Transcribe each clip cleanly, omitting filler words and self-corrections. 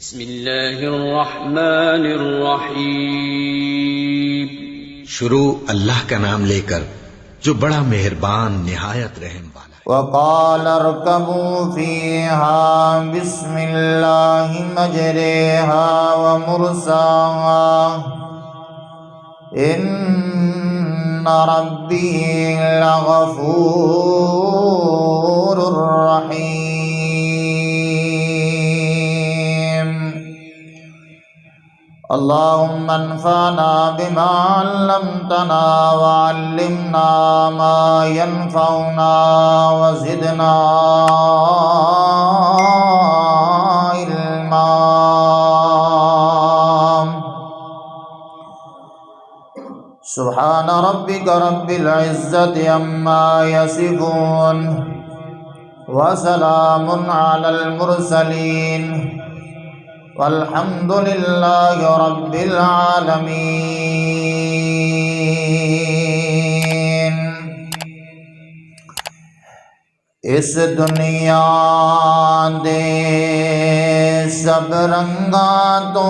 بسم اللہ الرحمن الرحیم۔ شروع اللہ کا نام لے کر جو بڑا مہربان نہایت رحم والا ہے۔ وقال اركبوا فيها بسم الله مجريها ومرساها إن ربي لغفور رحيم۔ اللهم انفعنا بما علمتنا وعلمنا ما ينفعنا وزدنا علما۔ سبحان ربك رب العزة عما يصفون وسلام على المرسلين والحمد للہ رب العالمین۔ اس دنیا دے سب رنگاں تو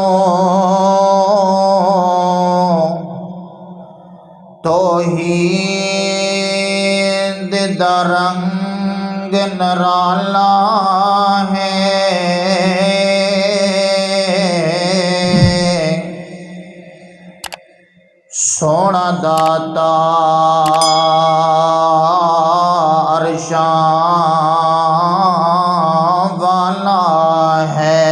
توحید دا رنگ نرالا ہے۔ سونا داتا عرشاں والا ہے۔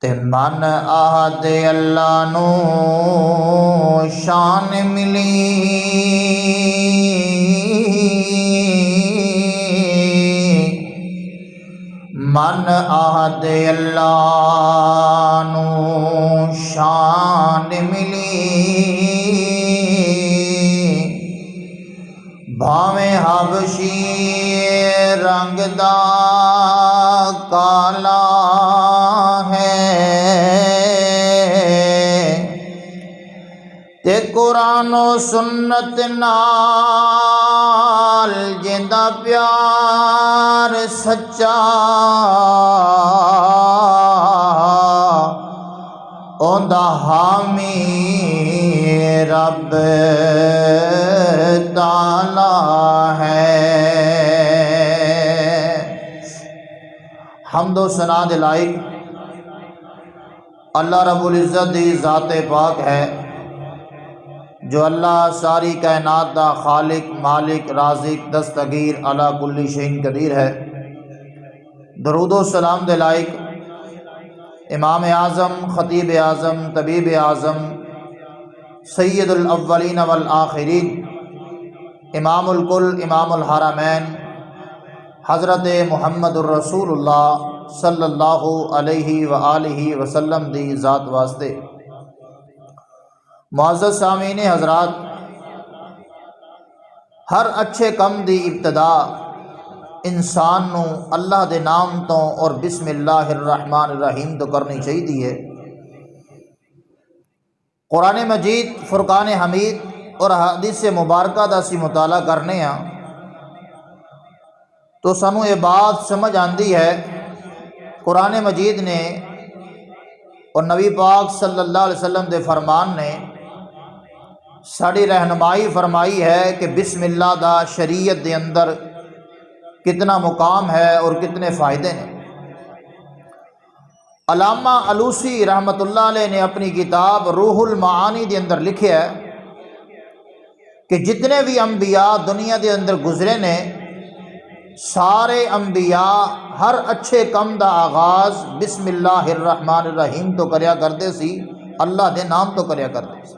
تے من آہد اللہ نو شان ملی، من آہد اللہ نو شان ملی، بھاویں حبشی رنگ دا کالا ہے، تے قرآن و سنت نال جیندا پیار سچا، اوندا حامی رب تعالی ہے۔ حمد و ثنا دے لائق اللہ رب العزت دی ذات پاک ہے، جو اللہ ساری کائنات دا خالق، مالک، رازق، دستگیر، علی کل شیء قدیر ہے۔ درود و سلام دے لائق امام اعظم، خطیب اعظم، طبیب اعظم، سید الاولین والآخرین، امام الکل، امام الحرمین، حضرت محمد الرسول اللہ صلی اللہ علیہ وآلہ وسلم دی ذات واسطے۔ معزز سامعین حضرات، ہر اچھے کم دی ابتدا انسان نو اللہ دے نام تو اور بسم اللہ الرحمن الرحیم تو کرنی چاہیے۔ قرآن مجید، فرقان حمید اور حدیث مبارکہ دا سی مطالعہ کرنے ہاں تو سانو یہ بات سمجھ آندی ہے، قرآن مجید نے اور نبی پاک صلی اللہ علیہ وسلم دے فرمان نے ساری رہنمائی فرمائی ہے کہ بسم اللہ دا شریعت دے اندر کتنا مقام ہے اور کتنے فائدے نے۔ علامہ علوسی رحمۃ اللہ علیہ نے اپنی کتاب روح المعانی دے اندر لکھے ہے کہ جتنے بھی انبیاء دنیا دے اندر گزرے نے، سارے انبیاء ہر اچھے کم دا آغاز بسم اللہ الرحمن الرحیم تو کریا کرتے سی، اللہ دے نام تو کریا کرتے سی۔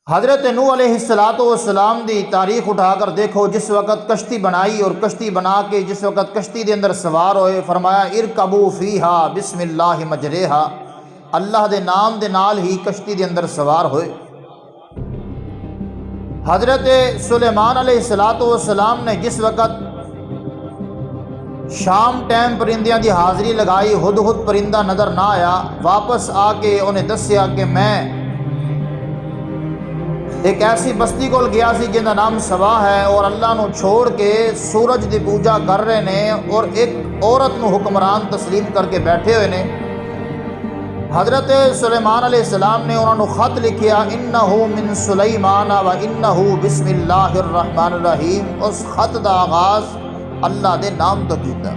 حضرت نوح علیہ السلام دی تاریخ اٹھا کر دیکھو، جس وقت کشتی بنائی اور کشتی بنا کے جس وقت کشتی دے اندر سوار ہوئے، فرمایا ارکبوا فیہا بسم اللہ مجریہا، اللہ دے نام دے نال ہی کشتی دے اندر سوار ہوئے۔ حضرت سلیمان علیہ السلام نے جس وقت شام ٹائم پرندیاں دی حاضری لگائی، ہدہد پرندہ نظر نہ آیا، واپس آ کے انہیں دسیا کہ میں ایک ایسی بستی کول گیا سی جن کا نام سوا ہے، اور اللہ نو چھوڑ کے سورج دی پوجا کر رہے نے، اور ایک عورت نو حکمران تسلیم کر کے بیٹھے ہوئے نے۔ حضرت سلیمان علیہ السلام نے انہوں نے خط لکھیا، انہو من سلیمان و انہو بسم اللہ الرحمن الرحیم۔ اس خط دا آغاز اللہ دے نام تو کیتا،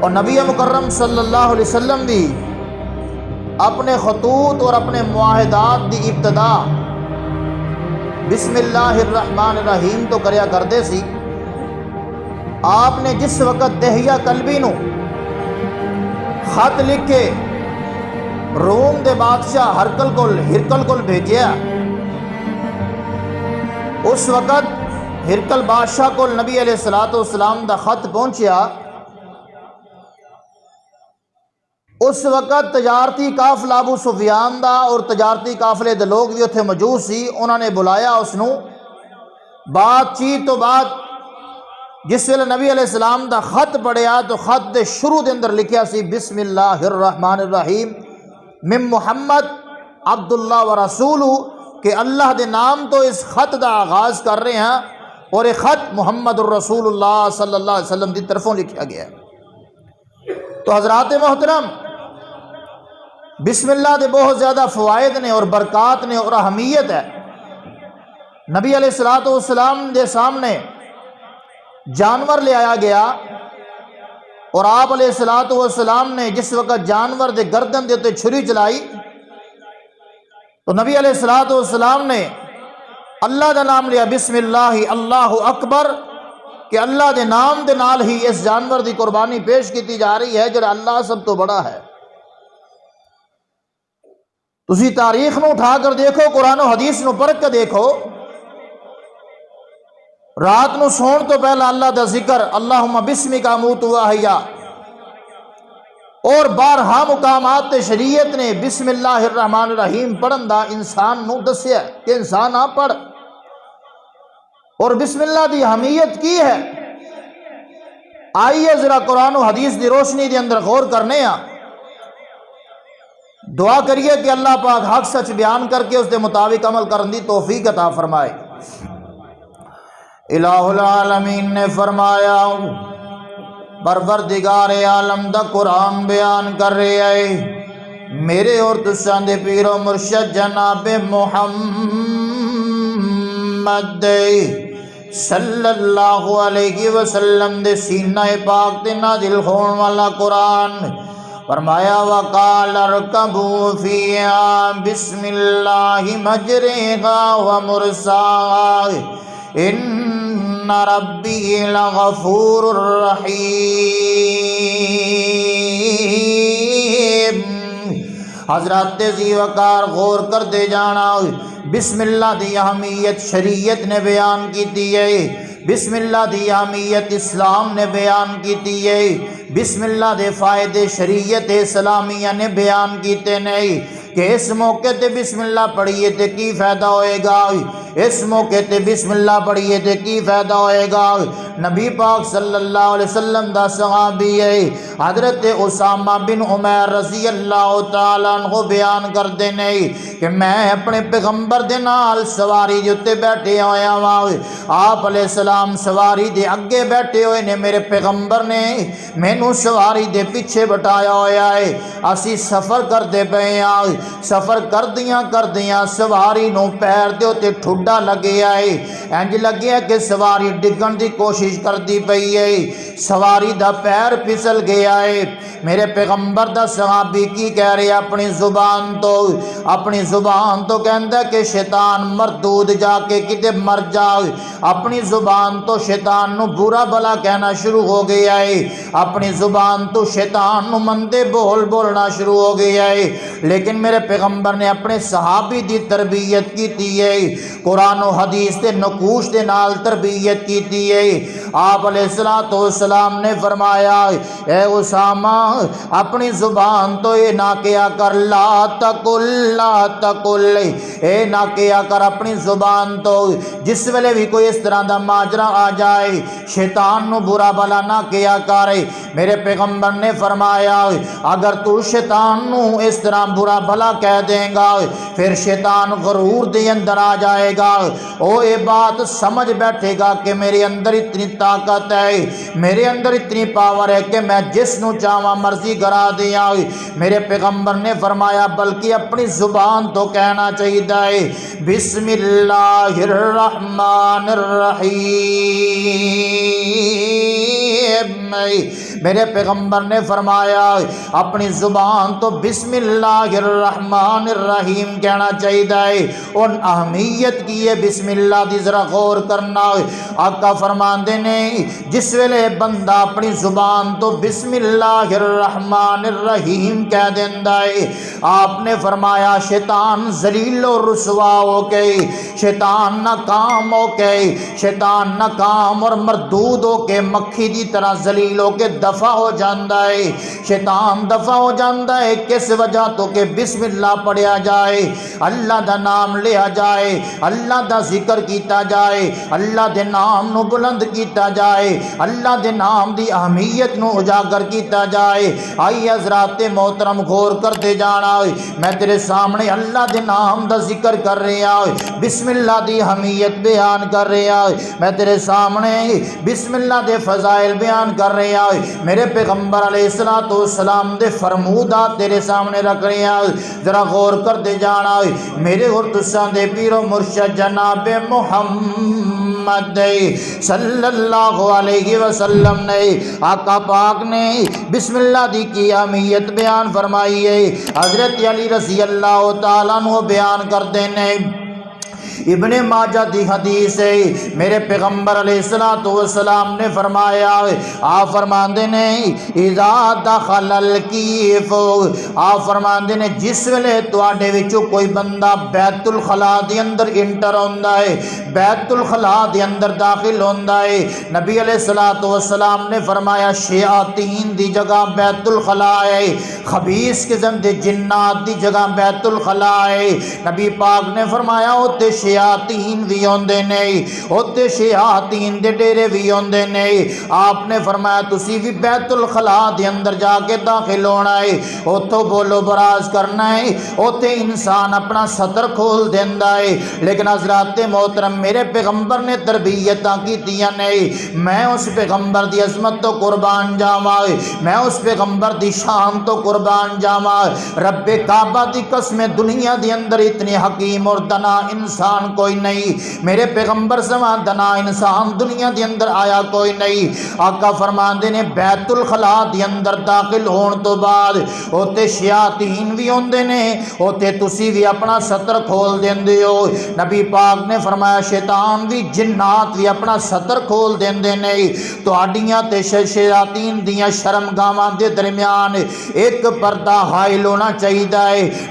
اور نبی مکرم صلی اللہ علیہ وسلم بھی اپنے خطوط اور اپنے معاہدات دی ابتدا بسم اللہ الرحمن الرحیم تو کریا کرتے سی۔ آپ نے جس وقت دہیہ کلبی نو خط لکھ کے روم دے بادشاہ ہرکل کول بھیجیا، اس وقت ہرکل بادشاہ کو نبی علیہ السلام دا خط پہنچیا۔ اس وقت تجارتی قافلہ ابو سفیان دا اور تجارتی قافلے دے لوگ بھی اتنے موجود سی۔ انہوں نے بلایا اس نو، بات چیت تو بعد جس ویلے نبی علیہ السلام دا خط پڑھیا تو خط دے شروع دے اندر لکھیا سی بسم اللہ الرحمن الرحیم من محمد عبداللہ و رسولہ، کہ اللہ دے نام تو اس خط دا آغاز کر رہے ہیں، اور یہ خط محمد الرسول اللہ صلی اللہ علیہ وسلم دی طرفوں لکھا گیا ہے۔ تو حضرات محترم، بسم اللہ دے بہت زیادہ فوائد نے اور برکات نے اور اہمیت ہے۔ نبی علیہ السلام دے سامنے جانور لے آیا گیا، اور آپ علیہ السلام نے جس وقت جانور دے گردن دے تے چھری چلائی تو نبی علیہ السلام نے اللہ دا نام لیا، بسم اللہ اللہ اکبر، کہ اللہ دے نام دے نال ہی اس جانور دی قربانی پیش کیتی جا رہی ہے جو اللہ سب تو بڑا ہے۔ تسی تاریخ نو اٹھا کر دیکھو، قرآن و حدیث نو پرکھ کے دیکھو، رات نو سون تو پہلا اللہ دا ذکر اللہم بسمک اموت و احیا، اور بارہا مقامات شریعت نے بسم اللہ الرحمن الرحیم پڑھن دا انسان نو دسیا کہ انسان آ پڑھ، اور بسم اللہ دی اہمیت کی ہے۔ آئیے ذرا قرآن و حدیث دی روشنی دے اندر غور کرنے ہاں، دعا کریے کہ اللہ پاک حق سچ بیان کر کے اس دے مطابق عمل کرن دی توفیق عطا فرمائے۔ الہ العالمین نے فرمایا، پروردگار عالم دا قرآن بیان کر رہے آئے، میرے اور تساں دے پیر و مرشد جناب محمد صلی اللہ علیہ وسلم دے سینہ پاک تے نازل ہون والا قرآن۔ فرمایا وقال ارکبوا فیہا بسم اللہ مجریہا ومرساہا ان ربی لغفور رحیم۔ حضرات ذی وقار غور کر دے جانا، بسم اللہ دی اہمیت شریعت نے بیان کی ہے، بسم اللہ دی اہمیت اسلام نے بیان کی ہے، بسم اللہ دے فائدے شریعت اسلامیہ نے بیان کیتے نہیں کہ اس موقع تے بسم اللہ پڑھیے تے کی فائدہ ہوئے گا، اس موقع تے بسم اللہ پڑھیے تے کی فائدہ ہوئے گا۔ نبی پاک صلی اللہ علیہ وسلم دا صحابی ہے حضرت اسامہ بن عمیر رضی اللہ تعالیٰ عنہ بیان کر دے نہیں کہ میں اپنے پیغمبر دے نال سواری دے اتے بیٹھے ہویا ہوں، آپ علیہ السلام سواری دے اگے بیٹھے ہوئے نے، میرے پیغمبر نے مینوں سواری دے پیچھے بٹایا ہویا ہے، اسی سفر کر دے پے ہیں، سفر کر دیاں سواری نو پیر دے تے ٹھڈا لگے آئے، انج لگیا کہ سواری ڈگن دی کوشش کر دی پئی ہے، سواری دا پیر پھسل گیا ہے۔ میرے پیغمبر دا صحابی کی کہہ رہے اپنی زبان تو کہندا کہ شیطان مردود جا کے کتے مر جائے، اپنی زبان تو شیطان نو برا بلا کہنا شروع ہو گیا ہے، اپنی زبان تو شیطان نو مندے بولنا شروع ہو گیا ہے۔ لیکن میرے پیغمبر نے اپنے صحابی دی تربیت کی ہے، قرآن و حدیث دے نقوش دے نال تربیت کی ہے، آپ علیہ الصلوۃ والسلام نے فرمایا اے اسامہ اپنی زبان تو یہ نہ کیا کر لا تقل اے نہ کیا کر اپنی زبان تو جس ویلے بھی کوئی اس طرح دا ماجرا آ جائے شیطان نو برا بلا نہ کیا کر۔ میرے پیغمبر نے فرمایا اگر تو شیطان نو اس طرح برا بھلا کہہ دیں گا پھر شیطان غرور دے اندر آ جائے گا، او یہ بات سمجھ بیٹھے گا کہ میرے اندر اتنی طاقت ہے، میرے اندر اتنی پاور ہے کہ میں جس نو چاہواں مرضی کرا دیا۔ میرے پیغمبر نے فرمایا بلکہ اپنی زبان تو کہنا چاہیے بسم اللہ الرحمن الرحیم۔ میرے پیغمبر نے فرمایا اپنی زبان تو بسم اللہ الرحمن الرحیم کہنا چاہیے۔ ان اہمیت کی ہے بسم اللہ دی ذرا غور کرنا۔ آقا فرماندے نے جس ویلے بندہ اپنی زبان تو بسم اللہ الرحمن الرحیم کہہ دیندا ہے، آپ نے فرمایا شیطان ذلیل و رسوا ہو کے، شیطان ناکام ہو کے، شیطان ناکام اور مردود ہو کے مکھی دی طرح ذلیل ہو کے دفع ہو جاندا ہے۔ شیطان دفع ہو جاندا ہے کس وجہ تو کہ بسم اللہ پڑھیا جائے، اللہ دا نام لیا جائے، اللہ دا ذکر کیتا جائے، اللہ دے نام نو بلند کیتا جائے، اللہ دے نام دی اہمیت نو اجاگر کیتا جائے۔ آئی حضرات محترم غور کرتے جانا، میں تیرے سامنے اللہ دے نام دا ذکر کر رہا، بسم اللہ دی اہمیت بیان کر رہا، میں تیرے سامنے بسم اللہ دے فضائل بیان کر رہا، میرے پیغمبر علیہ الصلوۃ والسلام دے فرمودات تیرے سامنے رکھ رہا، ذرا غور کرتے جانا۔ میرے اور تساں دے پیر و مرشد جناب محمد صلی اللہ علیہ وسلم نے، آقا پاک نے بسم اللہ دی کی اہمیت بیان فرمائی ہے۔ حضرت علی رضی اللہ تعالیٰ عنہ بیان کرتے ہیں، ابن ماجہ دی حدیث ہے، میرے پیغمبر علیہ الصلوۃ والسلام نے فرمایا، آپ فرماندے نے اذا دخل الکیف، آپ فرماندے نے جس ویلے تواڈے وچوں کوئی بندہ بیت الخلا دے اندر انٹر ہوندا ہے، بیت الخلا دے اندر داخل ہوندا ہے، نبی علیہ الصلوۃ والسلام نے فرمایا شیاطین دی جگہ بیت الخلا ہے، خبیث قسم دے جنات دی جگہ بیت الخلا ہے۔ نبی پاک نے فرمایا اوتے شیاطین بھی ہوندے نے، اوتے شیاطین دے ڈیرے بھی ہوندے نے۔ آپ نے فرمایا تسی بھی بیت الخلا دے اندر جا کے داخل ہونا ہے، اوتھوں بولو براز کرنا ہے، اوتے انسان اپنا سطر کھول دیندا ہے، لیکن حضرات محترم میرے پیغمبر نے تربیتاں کیتیاں نے، میں اس پیغمبر دی عظمت تو قربان جاواں، میں اس پیغمبر دی شان تو قربان جاواں۔ رب کعبہ دی قسم دنیا دی اندر اتنی حکیم اور دنا انسان کوئی نہیں، میرے پیغمبر سوا دنا انسان دنیا دے اندر آیا کوئی نہیں۔ آقا فرماندے نے بیت الخلا دے اندر داخل ہون تو بعد اوتے شیاطین بھی ہوندے نے، اوتے تسی بھی اپنا سطر کھول دیندے ہو۔ نبی پاک نے فرمایا شیطان بھی جنات بھی اپنا سطر کھول دیندے نے۔ تہاڈیاں تے شیاطین دیاں شرمگاواں دے درمیان ایک پردہ حائل ہونا چاہیے۔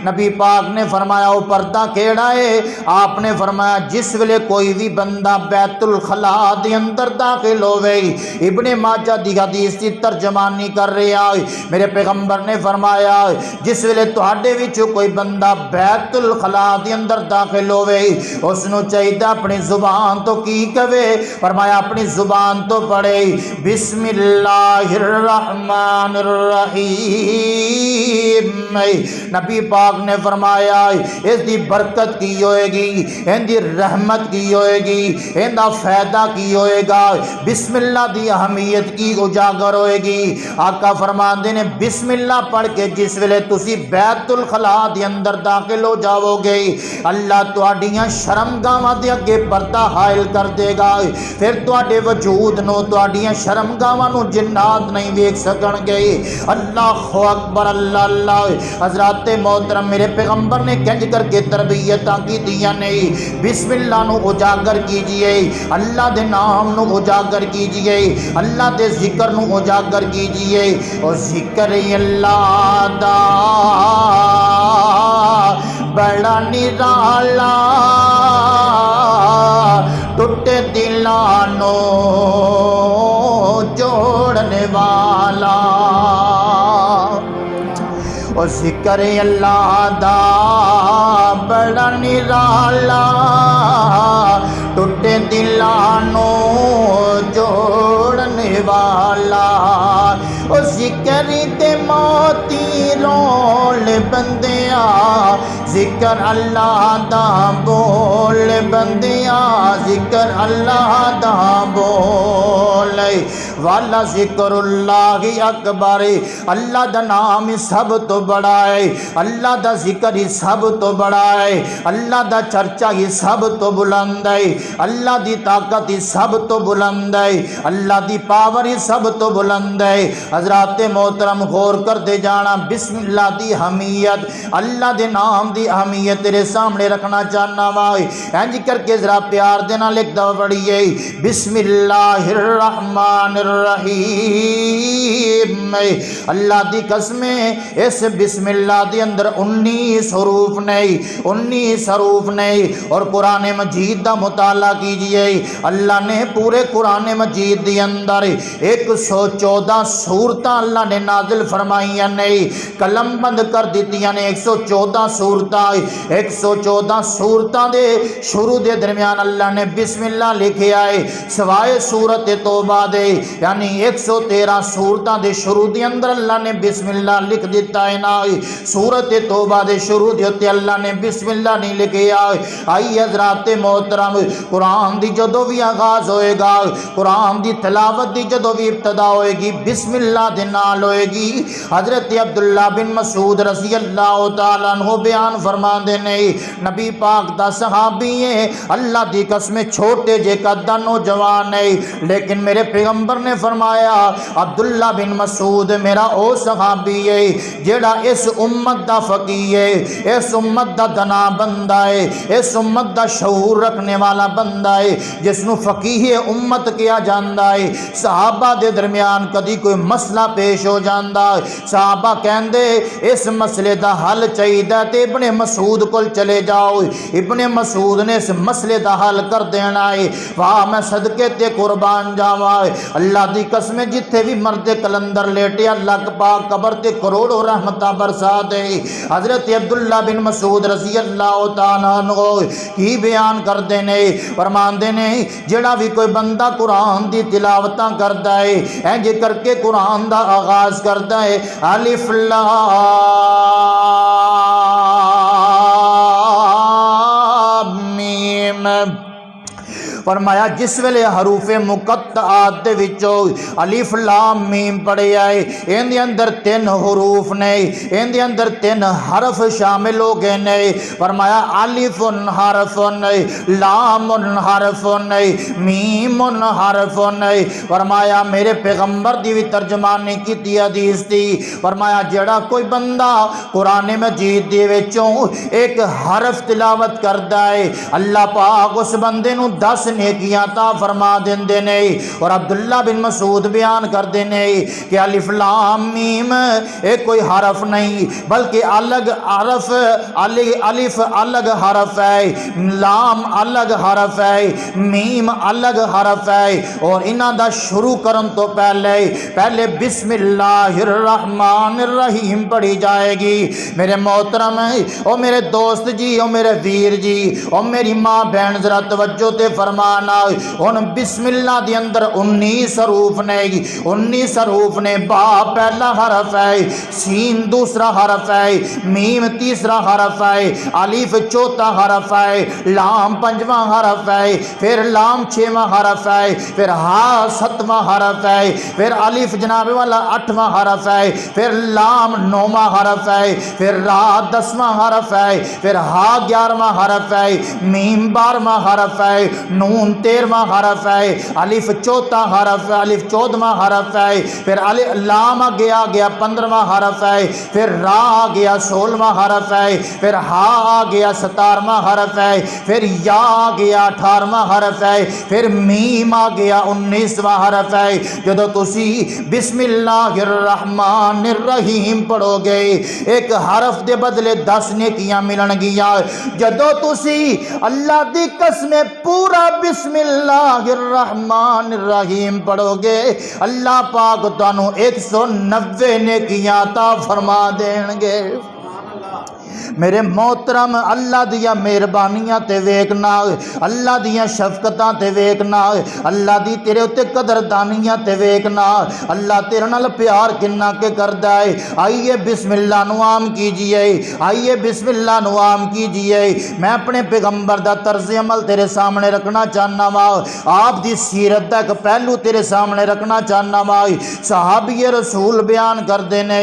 نبی پاک نے فرمایا وہ پردہ کیڑا ہے؟ آپ نے فرمایا جس ویلے کوئی بھی بندہ بیت الخلا دے اندر داخل ہوئے، ابن ماجہ دی حدیث دی ترجمانی کر رہا ہے، میرے پیغمبر نے فرمایا جس ویلے تہاڈے وچ کوئی بندہ بیت الخلا دے اندر داخل ہوئے اس نو چاہیے اپنی زبان تو کی کہے؟ فرمایا اپنی زبان تو پڑھے بسم اللہ الرحمن الرحیم۔ نبی پاک نے فرمایا اس دی برکت کی ہوئے گی، ان دی رحمت کی ہوئے گی، ان دا فائدہ کی ہوئے گا، بسم اللہ دی اہمیت کی اجاگر ہوئے گی۔ آقا فرماندے نے بسم اللہ پڑھ کے جس ویلے تسی بیت الخلا دے اندر داخل ہو جاؤ گے اللہ تہاڈیاں شرمگاواں دے اگے پردہ حائل کر دے گا، پھر تہاڈے وجود نو تہاڈیاں شرمگاواں نو جنات نہیں ویکھ سکن گے۔ اللہ اکبر اللہ اللہ۔ حضرات محترم میرے پیغمبر نے کنج کر کے تربیتاں کی دیاں نہیں، بسم اللہ نو اجاگر کیجئے، اللہ دے نام نو اجاگر کیجئے، اللہ دے ذکر نو اجاگر کیجئے، اور ذکر اللہ دا بڑا نرالا ٹوٹے دلانو ذکر اللہ دا بڑا نرالا ٹوٹے دلانو جوڑنے والا او ذکر تے موتی رول بندیاں ذکر اللہ دا بول بندیاں ذکر اللہ دا بول والا ذکر اللہ اکبر اللہ دا نام سب تو بڑا ہے اللہ دا ذکر ہی سب تو بڑا ہے اللہ دا چرچا ہی سب تو بلند ہے اللہ دی طاقت ہی سب تو بلند ہے اللہ دی پاور ہی سب تو بلند ہے حضرات محترم غور کر دے جانا بسم اللہ دی اہمیت اللہ دے نام دی اہمیت تیرے سامنے رکھنا چاہنا وائی انج کر کے ذرا پیار دینا لکھ دو پڑھیے بسم اللہ الرحمن الرحیم اللہ دی قسمیں اس بسم اللہ دی اندر 19 حروف نہیں 19 حروف نہیں اور قرآن مجید دا مطالعہ کیجئے اللہ نے پورے قرآن مجید دی اندر 114 سورتاں اللہ نے نازل فرمائیاں نہیں قلم بند کر دیتیاں نے 114 سورتاں 114 سورتاں دے شروع دے درمیان اللہ نے بسم اللہ لکھے آئے سوائے سورت توبہ دے یعنی 113 سورتاں دے شروع دے اندر اللہ نے بسم اللہ لکھ دیتا ہے نا سورت توبہ دے شروع دے ہوتے اللہ نے بسم اللہ نہیں لکھے آئے آئی حضرات محترم قرآن دی جدو بھی آغاز ہوئے گا قرآن دی تلاوت دی جدو بھی ابتدا ہوئے گی بسم اللہ دے نال ہوئے گی حضرت عبداللہ بن مسعود رضی اللہ تعالیٰ عنہ بیان فرما دینے نبی پاک دا صحابی ہے اللہ دی قسم چھوٹے جے قدہ نوجوان ہے لیکن میرے پیغمبر نے فرمایا عبداللہ بن مسعود میرا او صحابی ہے جیڑا اس امت دا فقیہ ہے اس امت دا دنا بندہ ہے اس امت دا شعور رکھنے والا بندہ ہے جس نو فقیہ امت کیا جاندہ ہے صحابہ دے درمیان کدی کوئی مسئلہ پیش ہو جاندہ ہے صحابہ کہندے اس مسئلے دا حل چاہیدہ تے ابن مسعود کل چلے جاؤ ابن مسعود نے اس مسئلے دا حل کر دینا ہے وہاں میں صدقے تے قربان جاواں اللہ دی قسم جتھے بھی مرد کلندر لیٹے اللہ پاک قبر تے کروڑوں رحمتہ برسا دے حضرت عبداللہ بن مسعود رضی اللہ تعالیٰ عنہ کی بیان کر دینے فرمان دینے جڑا بھی کوئی بندہ قرآن دی تلاوتاں کردا ہے اینج کر کے قرآن دا آغاز کردا ہے الف لام میم فرمایا جس ویلے حروف مقطعات دے وچوں الف لام میم پڑھے آئے ان دے اندر 3 حروف نے ان دے اندر 3 حرف شامل ہو گئے نے فرمایا الف حرف لام حرف میم حرف فرمایا میرے پیغمبر دی بھی ترجمانی کیتی حدیث تھی فرمایا جڑا کوئی بندہ قرآن مجید دے وچوں ایک حرف تلاوت کردا ہے اللہ پاک اس بندے نو 10 نیکیاں عطا فرما دیندے نے اور عبداللہ بن مسعود بیان کر دینے کہ الف لام میم ایک کوئی حرف نہیں بلکہ الگ حرف الف الگ حرف ہے لام الگ حرف ہے میم الگ حرف ہے اور انہاں دا شروع کرن تو پہلے بسم اللہ الرحمن الرحیم پڑھی جائے گی میرے محترم او میرے دوست جی او میرے ویر جی او میری ماں بہن ذرا توجہ تے فرمانا ان بسم اللہ دی اندر 19 حروف نے 19 حروف نے با پہلا حرف ہے سین دوسرا حرف ہے میم تیسرا حرف ہے الف چوتھا حرف ہے لام پنجواں حرف ہے پھر لام چھواں حرف ہے پھر ہا ستواں حرف ہے پھر الف جناب والا 8واں حرف ہے پھر لام 9واں حرف ہے پھر را 10واں حرف ہے پھر ہا 11واں حرف ہے میم 12واں حرف ہے نون 13واں حرف ہے الف چوتھا حرف ہے الف 14واں حرف ہے پھر لام گیا 15واں حرف ہے پھر را آ گیا 16واں حرف ہے پھر ہا آ گیا 17واں حرف ہے پھر یا آ گیا 18واں حرف ہے پھر میم آ گیا 19واں حرف ہے جدو تسی بسم اللہ الرحمن الرحیم پڑھو گے ایک حرف دے بدلے 10 نیکیاں ملن گیا جدو تسی اللہ دی قسم پورا بسم اللہ الرحمن الرحیم پڑھو گے اللہ پاک تانوں 190 نیکیاں عطا فرما دین گے۔ میرے محترم اللہ دیا مہربانیاں تے ویکنا، اللہ دیا شفقتاں تے ویکنا، اللہ دی تیرے اتے قدردانیاں تے ویکنا، اللہ تیرے نال پیار کنا کے کردا ہے۔ آئیے بسم اللہ نو عام کیجئے، آئیے بسم اللہ نو عام کیجئے۔ میں اپنے پیغمبر دا طرز عمل تیرے سامنے رکھنا چاہنا وا، آپ دی سیرت دا ایک پہلو تیرے سامنے رکھنا چاہنا وا۔ صحابی رسول بیان کردے نے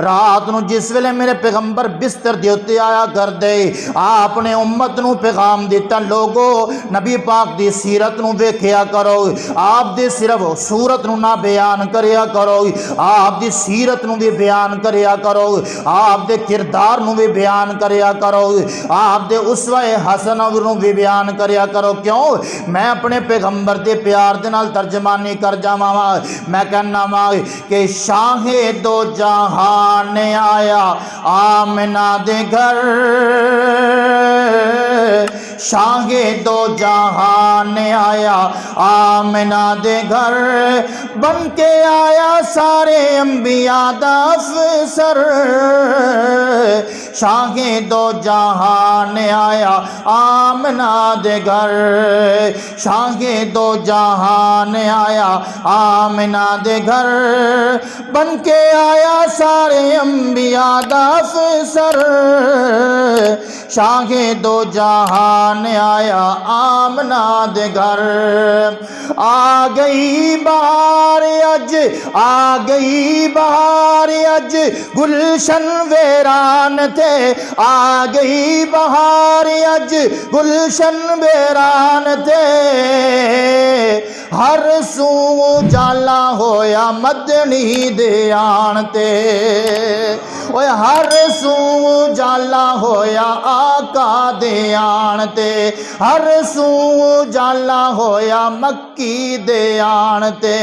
رات نو جس ویلے میرے پیغمبر بستر دے اتے آیا کر دے، آپ نے امت نو پیغام دیتا لوگو نبی پاک دی سیرت نو ویکھیا کرو، آپ دی صرف صورت نو نہ بیان کریا کرو، آپ دی سیرت نو بھی بیان کریا کرو، آپ دے کردار نو بھی بیان کریا کرو، آپ دے اسوہ حسن نو بھی بیان کریا کرو۔ کیوں؟ میں اپنے پیغمبر دے پیار دے نال ترجمانی کر جاواں، میں کہنا وا کہ شاہ دو جہان آیا آمنہ دے گھر، شاہ دو جہان آیا آمنہ دے گھر، بن کے آیا سارے انبیاء دا افسر، شاہ دو جہان آیا آمنہ دے گھر، شاہ دو جہان آیا آمنہ دے گھر، بن کے آیا سارے انبیاء دا افسر، شاہ دو جہان آیا آمنہ دے گھر۔ آ گئی بہار اج، آ گئی بہار اج، گلشن ویران تے، آ گئی بہار اج، گلشن ویران تے، ہر سو جالا ہویا مدنی دے آن تے، اوے ہر سو جالا ہویا آقا دے آن تے، ہر سو جالا ہویا مکی دے آن تے،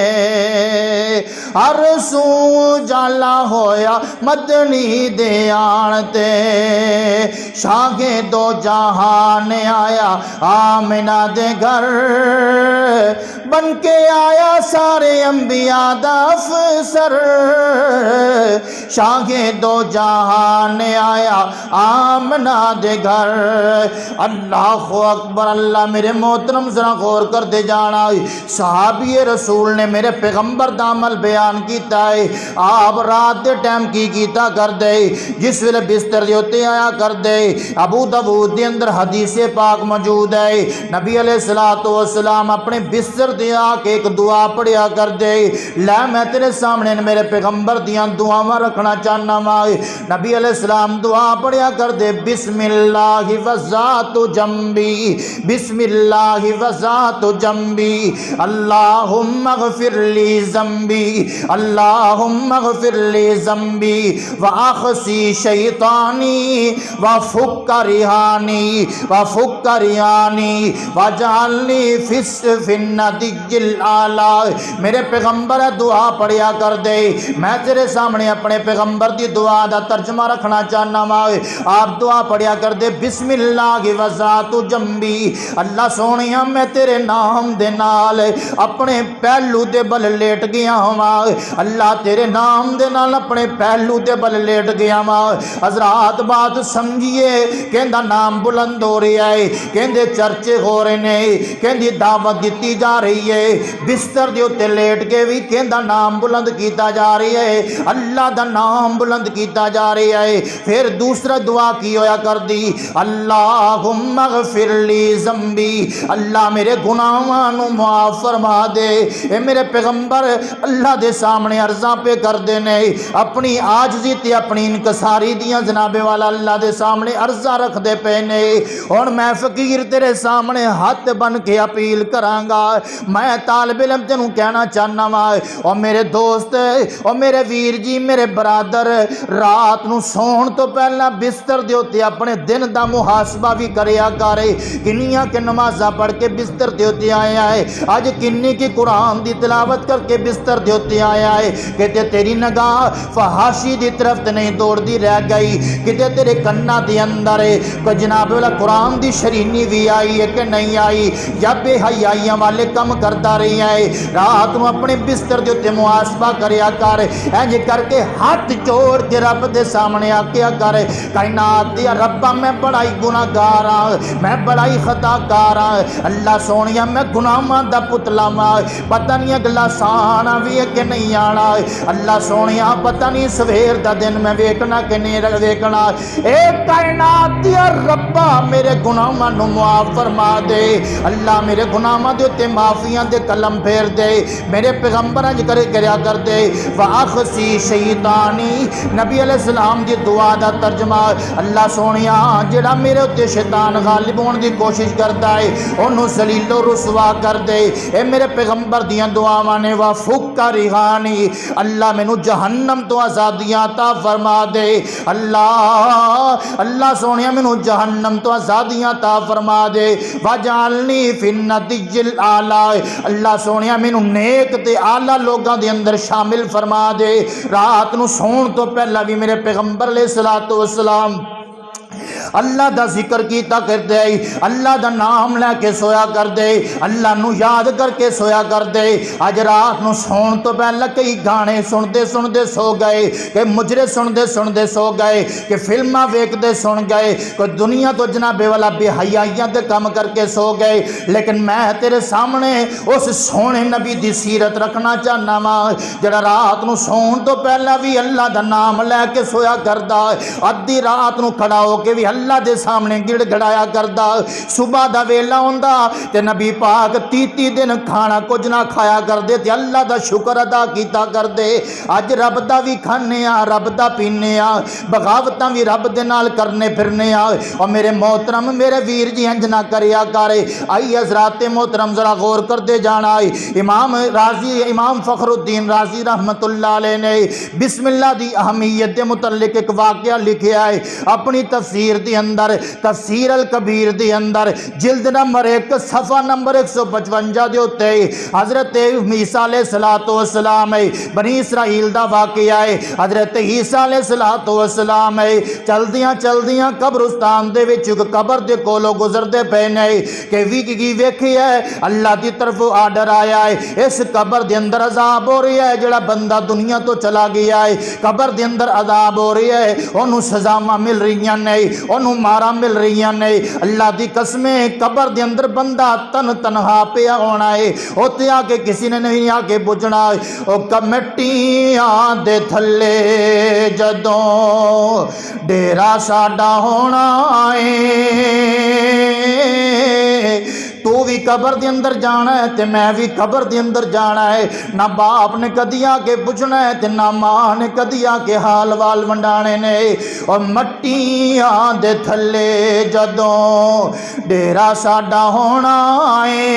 ہر سو جالا ہویا مدنی دے آن تے، شاہ دو جہان آیا آمنہ دے گھر، بن کے آیا سارے انبیاء دا افسر، شاہ دو جہان آیا آمنہ دے گھر۔ اللہ اکبر، اللہ میرے محترم ذرا غور کر دے جانا، صحابی رسول نے میرے پیغمبر دا عمل بیان کیتا ہے۔ آپ رات دے ٹائم کی کیتا کر دے، جس ویلے بستر دے اتے آیا کر دے، ابو داؤد دے اندر حدیث پاک موجود ہے، نبی علیہ الصلوۃ والسلام اپنے بستر دے آ کے ایک دعا پڑھیا کر دے، لے میں تیرے سامنے میرے پیغمبر دیاں دعاواں رکھنا چاہنا وا۔ نبی علیہ السلام دعا پڑھیا کر دے، بسم اللہ وذات جنبی، بسم اللہ وذات جنبی، اللہم اغفر لی ذنبی، اللہم اغفر لی ذنبی، واخسی شیطانی، وفک رہانی، وفک رہانی، واجعلنی فی الندی الاعلی۔ میرے پیغمبر دعا پڑھیا کر دے، میں تیرے سامنے اپنے پیغمبر دی دعا دا ترجمہ رکھنا چاہنا وا۔ آپ دعا پڑھیا کر دے، بسم اللہ وذات جنبی، اللہ سونیا میں تیرے نام دے نال اپنے پہلو دے بل لیٹ گیا ہوا، اللہ تیرے نام دے نال اپنے پہلو دے بل لیٹ گیا ہوا۔ حضرات بات سمجھیے، کہندا نام بلند ہو رہی ہے، کہندے چرچے ہو رہے نے، کہندی دعوت دیتی جا رہی ہے، بستر دے اوتے لیٹ کے بھی کہندا نام بلند کیتا جا رہی ہے، اللہ دا نام بلند کیتا جا رہی ہے۔ پھر دوسرا دعا کی ہویا کر دی، اللہم اغفر لی ذنبی، اللہ میرے گناہاں نو معاف فرما دے۔ اے میرے پیغمبر اللہ دے سامنے عرضاں پہ کر دینے، اپنی عاجزی تے اپنی انکساری دیاں جناب والا اللہ دے سامنے عرضاں رکھ دے پینے۔ اور میں فقیر تیرے سامنے ہاتھ بن کے اپیل کرانگا، میں طالب علم تینوں کہنا چاہنا وا، اور میرے دوست اور میرے ویر جی، میرے برادر، رات نو سون تو پہلا بستر دے اوتے اپنے دن دا محاسبہ بھی کریا کرے کنیاں کہ نمازاں پڑھ کے بستر دے اوتے آیا ہے اج کنی کی قرآن دی تلاوت کر کے بستر دے اوتے آیا ہے کہ تیری نگاہ فحاشی دی طرف تے نہیں دوڑ دی رہ گئی کہ تیرے کنا دے اندر کوئی جناب والا قرآن دی شرینی بھی آئی ہے کہ نہیں آئی یا بے حیائیاں والے کم کرتا رہی ہے رات نو اپنے بستر دے اوتے محاسبہ کریا کر انج کر کے ہاتھ جوڑ کے رب دے سامنے آکیا کر کائنات دیا ربا میں بڑا ہی گناہگار ہاں میں بڑا ہی خطا کار ہاں اللہ سونیا میں گناہاں دا پتلا ماں پتہ نہیں اگلا سانا بھی ہے کہ نہیں آنا اللہ سونیا پتہ نہیں سویر دا دن میں ویکنا کہ نہیں ویکنا اے کائنات دیا ربا میرے گناہاں نو معاف فرما دے اللہ میرے گناہاں دے تے معافیاں دے قلم پھیر دے میرے پیغمبر انج کریا کر دے واخسی شیطانی نبی علیہ السلام دی دعا دا ترجمہ اللہ سونیا جڑا میرے اوتے شیطان غالب ہون دی کوشش کردا ہے اونوں ذلیل و رسوا کر دے اے میرے پیغمبر دیاں دعاواں نے وفک رہانی اللہ مینوں جہنم تو آزادیاں عطا فرما دے اللہ سونیا مینوں جہنم تو آزادیاں عطا فرما دے وجعلنی فی النبی الاعلی اللہ سونیا مینوں نیک تے اعلی لوگاں دے اندر شامل فرما دے رات نو سون تو پہلا بھی میرے پیغمبر علیہ الصلوۃ والسلام اللہ دا ذکر کیتا کر دے اللہ دا نام لے کے سویا کر دے اللہ نو یاد کر کے سویا کر دے اج رات نو سون تو پہلا کئی گانے سن دے سو گئے کہ مجرے سن دے سو گئے کہ فلماں ویکھ دے سن گئے کوئی دنیا تو جناب والا بے حیائیاں دے کام کر کے سو گئے لیکن میں تیرے سامنے اس سونے نبی دی سیرت رکھنا چاہنا وا جڑا رات نو سون تو پہلا بھی اللہ دا نام لے کے سویا کردا ادھی رات نو کھڑا ہو کے بھی اللہ دے سامنے گڑ گڑایا کردا صبح دا ویلا ہوندا تے نبی پاک 30 دن کھانا کچھ نہ کھایا کردے تے اللہ دا شکر ادا کیتا کردے اج رب دا بھی کھانے آ رب دا پینے آ بغاوتاں بھی رب دے نال کرنے پھرنے آ اور میرے محترم میرے ویر جی انج نہ کریا کرے آئی حضرات محترم ذرا غور کر دے جانا امام فخر الدین رازی رحمت اللہ علیہ نے بسم اللہ دی اہمیت دے متعلق ایک واقعہ لکھیا ہے اپنی تفسیر دی اندر تفسیر الکبیر دی اندر جلد نمبر 1 صفحہ نمبر 155 دے اوتے حضرت عیسیٰ علیہ السلام بنی اسرائیل دا واقعہ ہے حضرت عیسیٰ علیہ السلام چلدیاں قبرستان دے وچ قبر دے کولوں گزردے پے نے کہ کی ویکھیا ہے اللہ دی طرف آرڈر آیا ہے اس قبر دے اندر عذاب ہو رہا ہے جڑا بندہ دنیا تو چلا گیا ہے قبر دے اندر عذاب ہو رہا ہے اونوں سزاواں مل رہیاں نہیں اونوں مارا مل رہیاں نہیں اللہ دی قسمیں قبر دے اندر بندہ تنہا پیا ہونا ہے اوتے آ کے کسی نے نہیں آ کے پوچھنا او کمیٹیاں دے تھلے جدوں ڈیرا ساڈا ہونا ہے تو بھی قبر دے اندر جانا ہے تے میں بھی قبر دے اندر جانا ہے نہ باپ نے کدی آ کے پوچھنا ہے تے نہ ماں نے کدی آ کے حال وال ونڈانے نے اور مٹیاں دے تھلے جدوں ڈیرا ساڈا ہونا ہے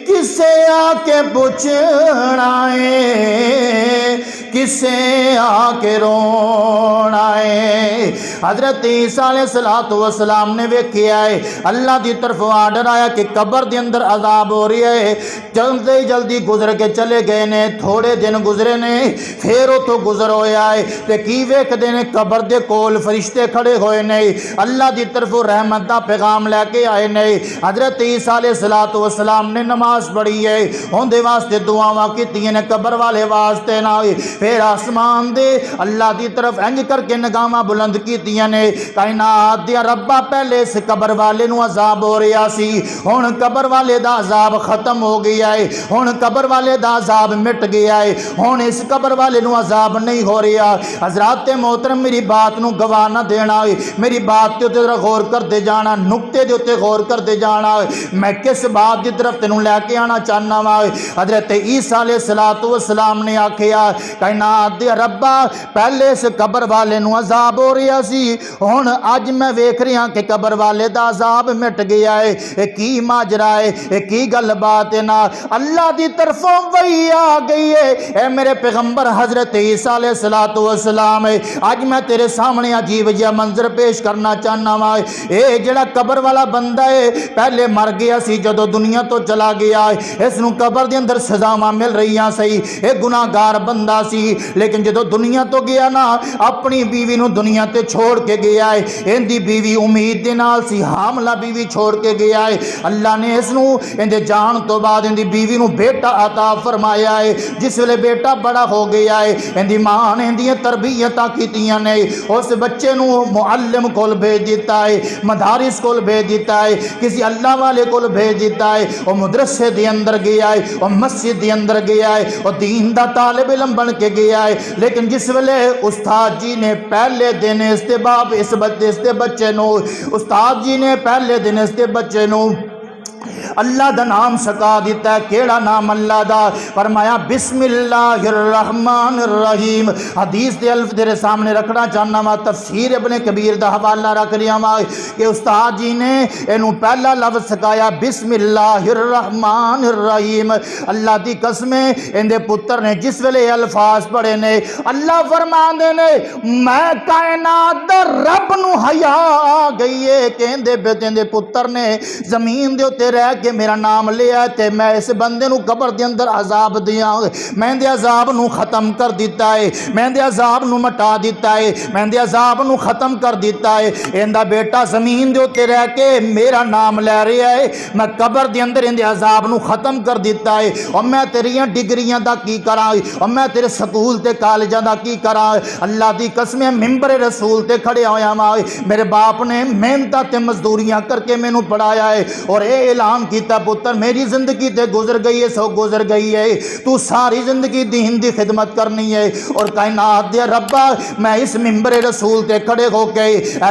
کسے آ کے پوچھنا ہے کسے آ کے رونا ہے حضرت عیسیٰ علیہ السلام نے ویکھیا ہے اللہ دی طرف آرڈر آیا کہ قبر دے اندر عذاب ہو رہی ہے جلدی گزر کے چلے گئے نے تھوڑے دن گزرے نے پھر او تو گزر ہویا ہے تے کی ویکھدے نے قبر دے کول فرشتے کھڑے ہوئے نے اللہ دی طرف رحمت دا پیغام لے کے آئے نے حضرت عیسیٰ علیہ السلام نے نماز پڑھی ہے اون دے واسطے دعاواں کیتیاں نے قبر والے واسطے نہ پھر آسمان دے اللہ دی طرف انج کر کے نگاہاں بلند کیتیاں نے کائنات دیا ربا پہلے اس قبر والے نو عذاب ہو رہا سی ہن قبر والے دا عذاب ختم ہو گیا ہے ہن قبر والے دا عذاب مٹ گیا ہے ہن اس قبر والے نو عذاب نہیں ہو رہا حضرات محترم میری بات نو گواہ نہ دینا میری بات تے ذرا غور کر دے جانا نقطے دے اوتے غور کر دے جانا میں کس بات دی طرف تینوں لے کے آنا چاہنا وا حضرت عیسیٰ علیہ السلام نے آکھیا کائنات دے ربا پہلے اس قبر والے نو عذاب ہو رہا سی ہن اج میں ویکھ رہا کہ قبر والے دا عذاب مٹ گیا ہے. اے کی ماجرا ہے, اے کی گل بات ہے نا. اللہ دی طرفوں وحی آ گئی ہے. اے میرے پیغمبر حضرت عیسیٰ علیہ السلام ہے. اج میں تیرے سامنے عجیب جہا منظر پیش کرنا چاہنا وا. اے جڑا قبر والا بندہ ہے پہلے مر گیا سی, جدو دنیا تو چلا گیا ہے اس نو قبر دے اندر سزاواں مل رہی سی. اے گناہگار بندہ سی, لیکن جدو دنیا تو گیا نا اپنی بیوی نو دنیا تے چھوڑ کے گیا ہے. ان دی بیوی امید دے نال سی, حاملہ بیوی چھوڑ کے گیا ہے. اللہ نے اس نو ان دے جان تو بعد ان دی بیوی نو بیٹا عطا فرمایا ہے. جس ویلے بیٹا بڑا ہو گیا ہے ان دی ماں نے ان دی تربیتاں کیتیاں نے. اس بچے نو معلم کول بھیج دیتا ہے, مدارس کول بھیج دیتا ہے, کسی اللہ والے کول بھیج دیتا ہے. وہ مدرسے دے اندر گیا ہے, وہ مسجد دے اندر گیا ہے, وہ دین دا طالب علم بن کے گیا ہے. لیکن جس ویلے استاد جی نے پہلے دن استباب اس بچے نو, استاد جی نے پہلے دن اس بچے نو اللہ دا نام سکا دیتا ہے. کیڑا نام اللہ دا؟ فرمایا بسم اللہ الرحمن الرحیم. حدیث دے الف تیرے سامنے رکھنا چاہنا وا, تفسیر ابن کبیر دا حوالہ رکھ رہا وا کہ استاد جی نے اینو پہلا لفظ سکایا بسم اللہ الرحمن الرحیم. اللہ دی قسم ان دے پتر نے جس ویلے الفاظ پڑھے نے, اللہ فرماندے نے میں کائنات دا رب نو حیا آ گئی ہے کہ ان دے پتر نے زمین دے تے رہ کے میرا نام لیا تے میں اس بندے نو قبر دے اندر عذاب دیاں, میں دے عذاب نو ختم کر دیتا ہے, میں دے عذاب نو مٹا دیتا ہے, میں دے عذاب نو ختم کر دیتا ہے. ایندا بیٹا زمین دے اوتے رہ کے میرا نام لے رہا ہے, میں قبر دے اندر ان دے عذاب نو ختم کر دیتا ہے. اور میں تیریاں ڈگریاں دا کی کراں, اور میں تیرے سکول تے کالجاں دا کی کراں. اللہ دی قسم منبر رسول تے کھڑے ہویا وا, میرے باپ نے محنتاں تے مزدوریاں کر کے مینوں پڑھایا ہے اور اے اعلان کیتا پتر میری زندگی تے گزر گئی ہے سو گزر گئی ہے, تو ساری زندگی دین دی خدمت کرنی ہے. اور کائنات دے ربا میں اس منبر رسول تے کھڑے ہو کے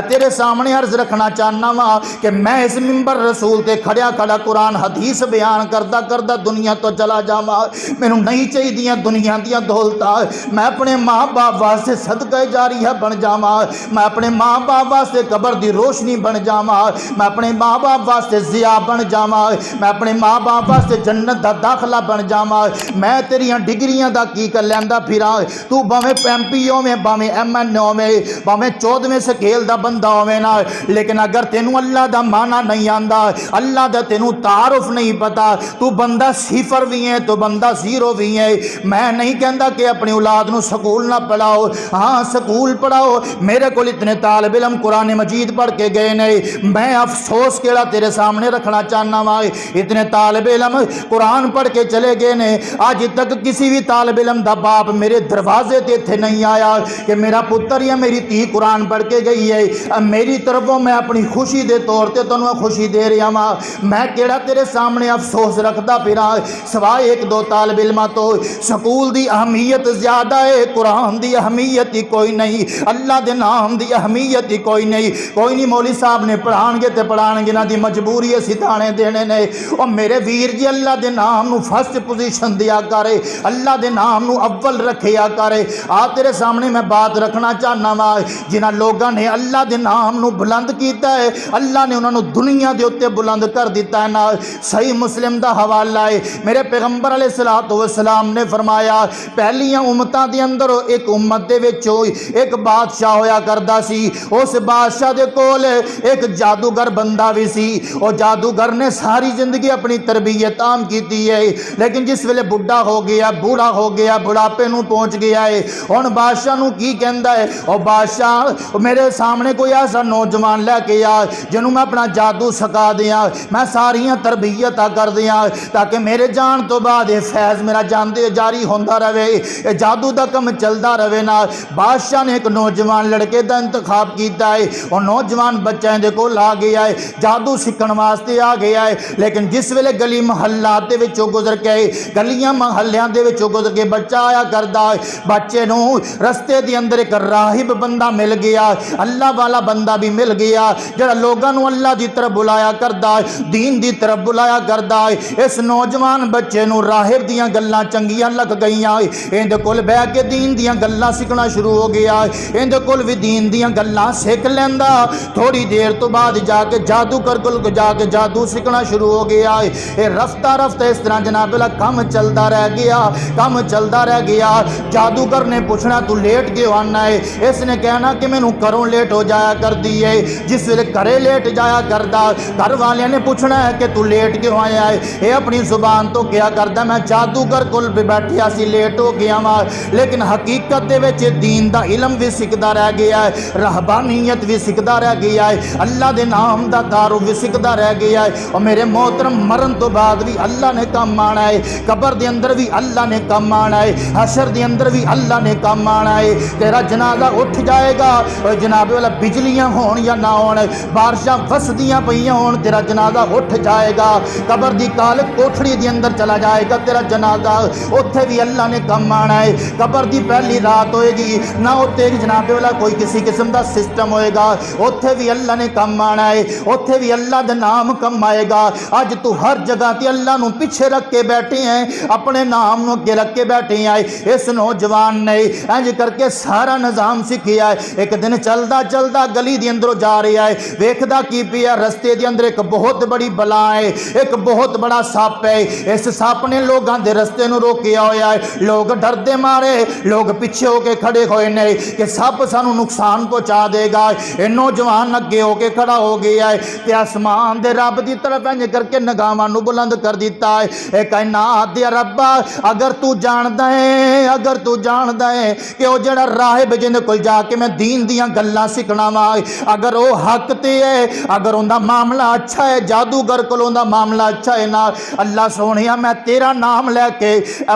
تیرے سامنے عرض رکھنا چاہنا وا کہ میں اس منبر رسول تے کھڑیا کھڑا قرآن حدیث بیان کردا کردا دنیا تو چلا جاواں. مینوں نہیں چاہیے دنیا دیاں دولتاں, میں اپنے ماں باپ واسطے صدقہ جاریہ بن جاواں, میں اپنے ماں باپ واسطے قبر دی روشنی بن جاواں, میں اپنے ماں باپ واسطے ضیاء بن جاواں, میں اپنے ماں باپ واسطے جنت دا داخلہ بن جاواں. میں تیریاں ڈگریاں دا کی کر لیندا پھراں, تو باویں ایم پی ہوویں, باویں ایم این ہوویں, باویں 14ویں سکیل دا بندہ ہوویں نا, لیکن اگر تینوں اللہ دا معنی نہیں آندا, اللہ دا تینوں تعارف نہیں پتا, تو بندہ صفر بھی ہے تو بندہ زیرو بھی ہے. میں نہیں کہندا کہ اپنی اولاد نو سکول نہ پڑھاؤ, ہاں سکول پڑھاؤ. میرے کول اتنے طالب علم قرآن مجید پڑھ کے گئے نے, میں افسوس کیڑا تیرے سامنے رکھنا چاہنا وا, اتنے طالب علم قرآن پڑھ کے چلے گئے نے, آج تک کسی بھی طالب علم دا باپ میرے دروازے تے تھے نہیں آیا کہ میرا پتر یا میری تھی قرآن پڑھ کے گئی ہے. میری طرفوں میں اپنی خوشی دے طور تے تنوں خوشی دے رہا وا. میں کیڑا تیرے سامنے افسوس رکھدا پھراں سوائے ایک دو طالب علماں تو. سکول دی اہمیت زیادہ ہے, قرآن دی اہمیت ہی کوئی نہیں, اللہ دے نام دی اہمیت ہی کوئی نہیں. کوئی نہیں مولوی صاحب نے پڑھان گے تے پڑھان گے, نہ دی مجبوری ہے ستانے دینے نے. اور میرے ویر جی اللہ دے نام نو فرسٹ پوزیشن دیا کرے, اللہ دے نام نو اول رکھیا کرے. آ تیرے سامنے میں بات رکھنا چاہنا وا, جنہاں لوگاں نے اللہ دے نام نو بلند کیتا ہے اللہ نے انہاں نو دنیا دے اوتے بلند کر دیتا ہے. نا صحیح مسلم دا حوالہ ہے, میرے پیغمبر علیہ الصلوۃ والسلام نے فرمایا پہلیاں امتاں دے اندر ایک امت دے وچ ایک بادشاہ ہویا کردا سی. اس بادشاہ دے کول ایک جادوگر بندہ بھی سی. اور جادوگر نے ساری زندگی اپنی تربیت عام کیتی ہے, لیکن جس ویلے بڈھا ہو گیا, بوڑھا ہو گیا, بڑھاپے نو پہنچ گیا ہے, ہن بادشاہ نو کی کہندا ہے, او بادشاہ میرے سامنے کوئی ایسا نوجوان لے کے آ جنوں میں اپنا جادو سکھا دیاں, میں ساریاں تربیتاں کر دیاں تاکہ میرے جان تو بعد یہ فیض میرا جاندے جاری ہوندا رہے, یہ جادو دا کم چلدا رہے. نا بادشاہ نے ایک نوجوان لڑکے دا انتخاب کیتا ہے, اور نوجوان بچہ دے کول آ گیا ہے, جادو سیکھن واسطے آ گیا گیا ہے، لیکن جس ویلے گلی محلات دے وچوں گزر کے گلیاں محلیاں دے وچوں گزر کے بچہ آیا کردا ہے، بچے نو رستے دے اندر ایک راہب بندہ مل گیا، اللہ والا بندہ بھی مل گیا جڑا لوگاں نو اللہ دی طرف بلایا کردا ہے، دین دی طرف بلایا کردا ہے۔ اس نوجوان بچے نو راہب دیاں گلاں چنگیاں لگ گئیاں، ایندے کول بیٹھ کے دین دیاں گلاں سیکھنا شروع ہو گیا، ایندے کول بھی دین دیاں گلاں سیکھ لیندا، تھوڑی دیر تو بعد جا کے جادو کر کل جا کے جادو سیکھنا شروع ہو گیا ہے۔ اے رفتہ رفتہ اس طرح جناب اللہ کم چلدا رہ گیا، کم چلدا رہ گیا۔ جادوگر نے پوچھنا تو لیٹ کیوں آنا ہے؟ اس نے کہنا کہ میں نو کروں لیٹ ہو جایا کر دی ہے، جس ویلے کرے لیٹ جایا کردا، گھر والے نے پوچھنا ہے کہ تو لیٹ کیوں آیا ہے؟ اے اپنی زبان تو کیا کردا میں جادوگر کول بھی بیٹھیا سی لیٹ ہو گیا وا، لیکن حقیقت دے وچ دین دا علم بھی سکھدا رہ گیا ہے، رہبانیت بھی سکھدا رہ گیا ہے، اللہ دے نام دا تعارف بھی سکھدا رہ گیا ہے۔ اور میرے محترم مرن تو بعد بھی اللہ نے کام آنا ہے، قبر دے اندر بھی اللہ نے کام آنا ہے، حشر دے اندر بھی اللہ نے کام آنا ہے۔ تیرا جنازہ اٹھ جائے گا، اور جناب والا بجلیاں ہون یا نہ ہون، بارشاں وسدیاں پئیاں ہون، تیرا جنازہ اٹھ جائے گا، قبر دی کال کوٹھڑی دے اندر چلا جائے گا تیرا جنازہ، اوتھے بھی اللہ نے کام آنا ہے۔ قبر دی پہلی رات ہوئے گی نہ اوتھے جناب والا کوئی کسی قسم دا سسٹم ہوئے گا، اوتھے بھی اللہ نے کام آنا ہے، اوتھے بھی اللہ دا نام کم آئے گا۔ اج تو ہر جگہ تے اللہ نو پیچھے رکھ کے بیٹھے ہیں، اپنے نام نو کے رکھ کے بیٹھے ہیں۔ اس نوجوان نے انج کر کے سارا نظام سکھیا ہے۔ ایک دن چلدا چلدا گلی دے اندروں جا رہا ہے، ویکھدا کی پیا رستے دے اندر ایک بہت بڑی بلا ہے، ایک بہت بڑا سپ ہے۔ اس سپ نے لوگاں دے رستے نو روکیا ہویا ہے، لوگ ڈر دے مارے لوگ پیچھے ہو کے کھڑے ہوئے نے کہ سپ سانو نقصان پہنچا دے گا۔ اے نوجوان اگے ہو کے کھڑا ہو گیا ہے تے آسمان دے رب دی طرف انج کر کے نگاہاں نو بلند کر دیتا ہے۔ اے کائنات دے رب اگر تو جاندا ہے، اگر تو جاندا ہے کہ او جڑا راہب جن کول جا کے میں دین دیاں گلاں سیکھنا وا، اگر او حق تے ہے، اگر اوندا معاملہ اچھا ہے، جادوگر کول اوندا معاملہ اچھا ہے نا، اللہ سونیا میں تیرا نام لے کے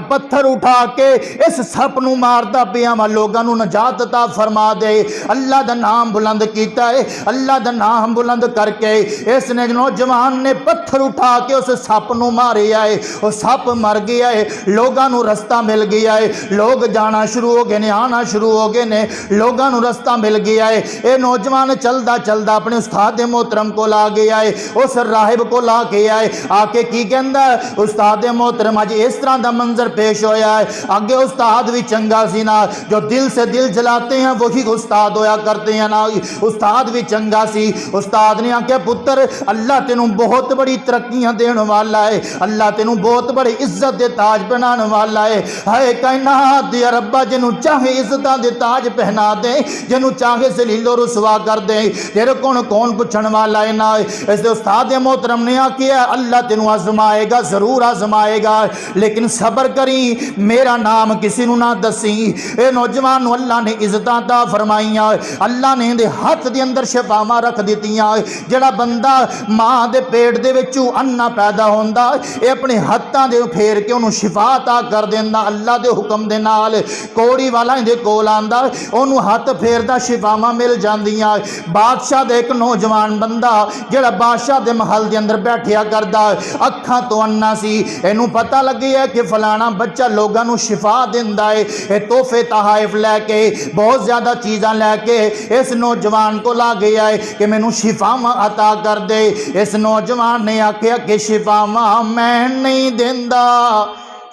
پتھر اٹھا کے اس سپ نو ماردا پیا وا، لوگاں نو نجات عطا فرما دے۔ اللہ دا نام بلند کیتا ہے، اللہ دا نام بلند کر کے اس نے نوجوان نے پتھر اٹھا کے اس سپ نو ماریا ہے، وہ سپ مر گیا ہے، لوگاں نو رستہ مل گیا ہے، لوگ جانا شروع ہو گئے نے، آنا شروع ہو گئے نے، لوگاں نو رستہ مل گیا ہے۔ اے نوجوان چلدا چلدا اپنے استاد محترم کو لا گیا ہے، اس راہب کو لا کے آئے، آ کے کی کہندا ہے استاد محترم اج اس طرح دا منظر پیش ہویا ہے۔ آگے استاد بھی چنگا سی نا، جو دل سے دل جلاتے ہیں وہی استاد ہویا کرتے ہیں نا، استاد بھی چنگا سی۔ استاد نے آکھیا پتر اللہ تینوں بہت بڑی ترقیاں دین والا ہے، اللہ تینوں بہت بڑی عزت دے تاج پہنان والا ہے۔ ہائے کائنات دے ربا جنوں چاہے عزتاں دے تاج پہنا دے، جنوں چاہے ذلیل و رسوا کر دے، تیرے کون پوچھن والا ہے نا۔ اس دے استاد محترم نے آکھیا اللہ تینوں آزمائے گا، ضرور آزمائے گا، لیکن صبر کری، میرا نام کسی نو نہ دسی۔ اے نوجوان اللہ نے عزتاں عطا فرمائیاں، اللہ نے دے ہاتھ دے اندر شفاواں رکھ دتیاں۔ جڑا بندہ ماں دے پیٹ دے وچوں انا پیدا ہوندا، اے اپنے ہاتھاں دے پھیر کے انہوں شفا عطا کر دیندا اللہ دے حکم دے نال۔ کوڑی والا دے کول آندا، انہوں ہاتھ پھیردا شفاواں مل جاندیاں۔ بادشاہ دے ایک نوجوان بندہ جڑا بادشاہ دے محل دے اندر بیٹھیا کردا، اکھاں تو انا سی، اینوں پتہ لگی ہے کہ فلانا بچہ لوگاں نو شفا دیندا ہے۔ اے تحفے تحائف لے کے بہت زیادہ چیزاں لے کے اس نوجوان کو لا گیا ہے کہ مینوں شفاواں عطا کر دے۔ اس نوجوان نے آکھیا کہ شفاواں میں نہیں دیندا،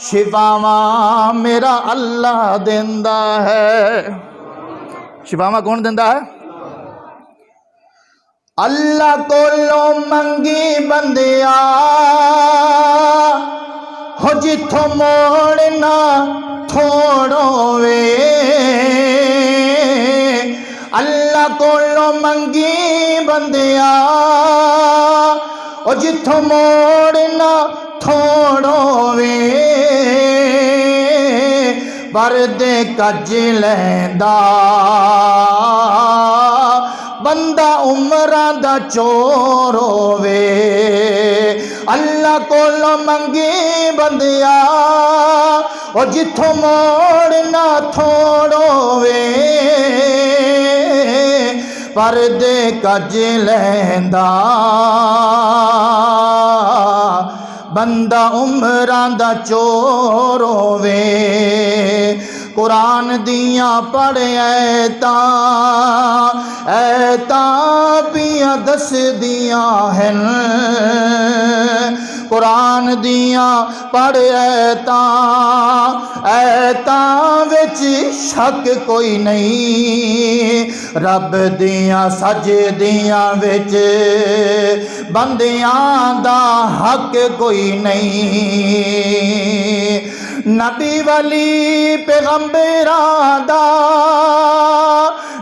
شفاواں میرا اللہ دیندا ہے۔ شفاواں کون دیندا ہے؟ اللہ کولوں منگی بندیا ہو جتھوں موڑنا تھوڑو وے، اللہ کولوں منگی بندیا ہو جتھوں موڑنا تھوڑو وے، پردے کج لیندا بندہ عمرہ دا چور ہووے، اللہ کولوں منگی بندیا او جتھوں موڑنا تھوڑو وے، پردے کج لیندا بندہ عمراں دا چور ہووے قرآن دیاں پڑھے ایتاں پیاں دس دیاں ہیں قرآن دیاں پڑھے ایتاں وچ شک کوئی نہیں رب دیاں سجدیاں وچ بندیاں دا حق کوئی نہیں نبی ولی پیغمبراں دا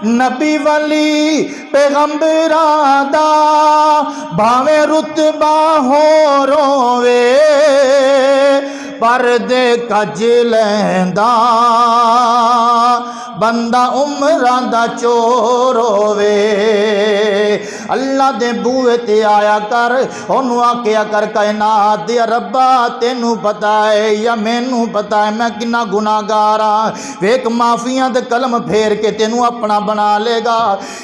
نبی ولی پیغمبراں دا بھاویں رتبہ ہو روے پردے کج لیندا بندہ عمراں دا چور ہووے اللہ دے بوئے تے آیا کر انہوں آکیا کر کائنات دیا ربا تینوں پتا ہے یا مینوں پتا ہے میں کنا گناہگار ہاں ویک معافیاں دے قلم پھیر کے تینوں اپنا بنا لے گا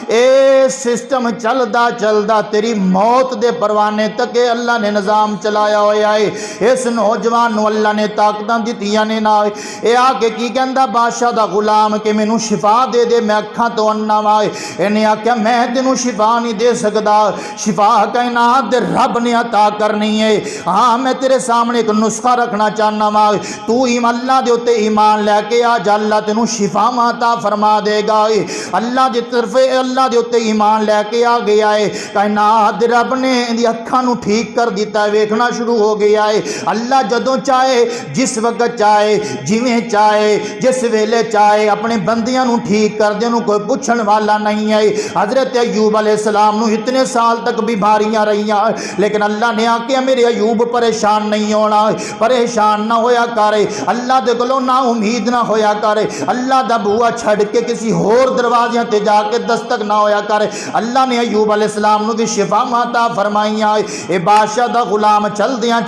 اے سسٹم چلدا تیری موت دے پروانے تک اللہ نے نظام چلایا ہویا ہے اس نوجوان نو اللہ نے طاقتاں دتیاں نے نہ اے آکے کی کہندا بادشاہ دا غلام کہ مینوں شفا دے دے میں اکھاں تو انا وائے انہیں آکیا میں تینوں شفا نہیں دے سکدا شفا کائنات دے رب نے عطا کرنی ہے ہاں میں تیرے سامنے ایک نسخہ رکھنا چاہنا وائے تو اللہ دے ہوتے ایمان لے کے آج اللہ تینوں شفا عطا فرما دے گا اللہ دے طرف اللہ دے ہوتے ایمان لے کے آ گیا ہے کائنات دے رب نے دی اکھاں نو ٹھیک کر دیتا ہے ویکھنا شروع ہو گیا ہے اللہ جدوں چاہے جس وقت چاہے جویں چاہے جس ویلے چاہے اپنے بندیاں نو ٹھیک کر دے نو کوئی پوچھن والا نہیں ہے حضرت ایوب علیہ السلام نو اتنے سال تک بیماریاں رہیاں لیکن اللہ نے آکیا میرے ایوب پریشان نہیں ہونا پریشان نہ ہویا کرے اللہ دے کولوں نا امید نہ ہویا کرے اللہ دا بوا چھڑ کے کسی ہور دروازیاں تے جا کے دستک نہ ہویا کرے اللہ نے ایوب علیہ السلام نو بھی شفا عطا فرمائیاں اے بادشاہ دا غلام چل دیاں